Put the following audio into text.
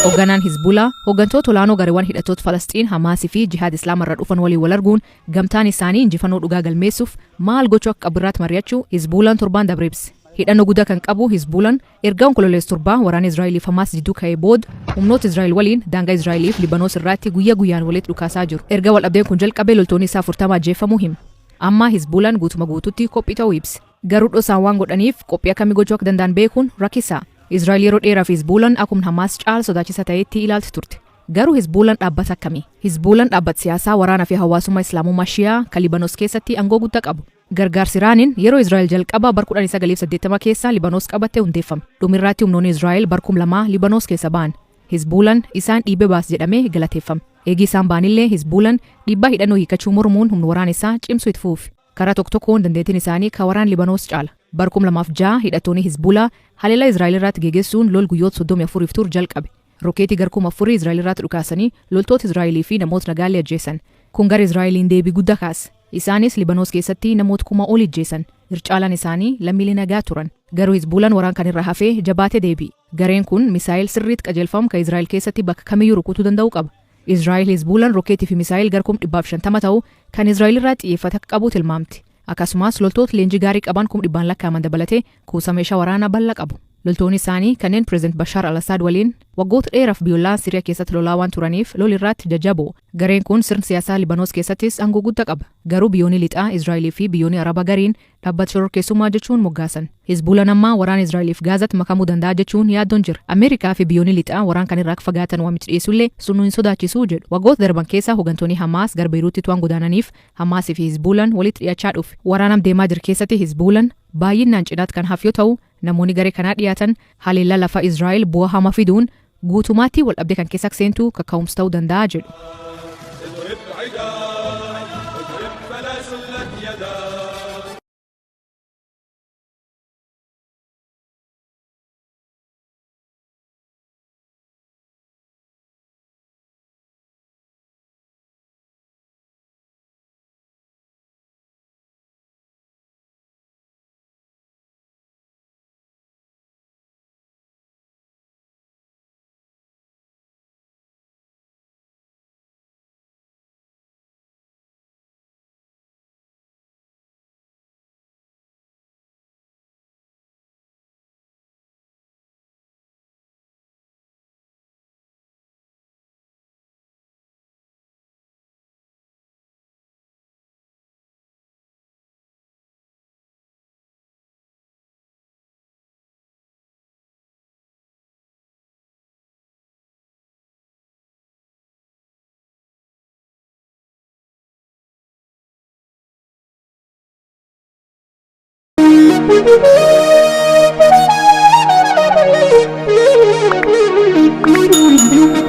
Hoogganaan Hizbulaa hooggantoota olaanoo gareewwan hidhattoota Falastiin Hamaasii fi Jihaad Islaam irra dhufan waliin wal arguun gamtaan isaanii injifannoo dhugaa galmeessuuf maal gochuu akka qabu irratti mari'achuu Hizbulaan torbaan dabre ibse. Hidhannoo guddaa kan qabu Hizbulaan erga onkololeessa torbaa waraana Israa'eliif Hamaas jidduu ka'ee booda humnoota Israa'el waliin daangaa Israa'eliif Libanoos irratti guyyaa guyyaan walitti dhukaasaa jiru. Erga wal dhabdeen kun jalqabee loltoonni isaa 40 ajjeefamuu hima. Amma Hizbulaan guutuma guututti qophii ta'uu ibse. Garuu dhosaan waan godhaniif qophii akkamii gochuu akka danda'an beekuun rakkisaa. Israa'el yeroo dheeraaf Hizbulaan akkuma Hamaas caala sodaachisa ta'etti ilaalti turte. Garuu Hizbulaan dhaabbata akkamii? Hizbulaan dhaabbata siyaasaa waraanaa fi hawaasummaa Islaamummaa Shiyaa kan Libanoos keessatti aangoo guddaa qabu. Gargaarsi Iraaniin yeroo Israa'el jalqaba bara 1980 keessa Libanoos qabattee hundeeffame. Dhumirratti humnoonni Israa'el bara 2000 Libanoos keessa ba'an. Hizbulaan isaan dhiibee baas jedhamee galateeffame. Eegi isaan ba'anillee Hizbulaan dhiibbaa hidhannoo hiikachuu mormuun humna waraana isaa cimsuu itti fuufe. Karaa tokkoon dandeettiin isaanii kan waraana Libanoos caala. Bara 2006 hidhattoonni Hizbulaa haleellaa Israa'el irratti geggeessuun lol guyyoota 34 tur jalqabe. Rokeetii garkuma 4 Israa'el irratti dhukaasanii loltoota Israa'elii fi namoota nagaalee ajjeesan. Kun gara Israa'eliin deebii guddaa kaase. Isaanis Libanoos keessatti namoota 1000 ol ajjeesan. Ircaalaan isaanii lammiilee nagaa turan. Garuu Hizbulaan waraan kan irraa hafee jabaatee deebi'e. Gareen kun misaayil sirriitti qajeelfamu kan Israa'el keessatti bakka kamiyyuu rukutuu danda'u qaba. Israa'el Hizbulaan rokeetii fi misaayil garkum 150 ta'u kan Israa'el irraa xiyyeeffata qabu tilmaamti. Akkasumas loltoota leenjii gaarii qaban 100 lakkaa'aman dabalatee kuusa meeshaa waraanaa bal'aa qabu. Loltoonni isaanii kanneen Pireezidant Bashar al-Assad waliin waggoota dheeraaf biyyoolaa Siriyaa keessatti lolaa waan turaniif lol irratti jajjaboo. Gareen kun sirna siyaasaa Libanoos keessattis aangoo guddaa qaba. Garuu biyyoonni lixaa Israa'elii fi biyyoonni Arabaa gariin dhaabbata shororkeessummaa jechuun moggaasan. Hizbulaan ammaa waraana Israa'eliif Gaazatti makamuu danda'a jechuun yaaddoon jira. Ameerikaa fi biyyoonni lixaa waraan kan irraa fagaatan waamicha dhiyeessullee sun hin sodaachisuu jedhu. Waggoota darban keessa hooggantoonni Hamaas gara Beeruutti waan godaananiif Hamaasii fi Hizbulaan walitti dhiyaachaa dhufe. Waraanam deemaa jiru keessatti Hizbulaan baay'inaan cinaatti kan hafu yoo ta'u namoonni garee kanaa dhiyaatan haleellaa lafa Israa'el bu'aa hamaa fiduun guutumaatti wal dhabdee kan keessa seentu kaka'umsa ta'uu danda'a jedhu. Thank you.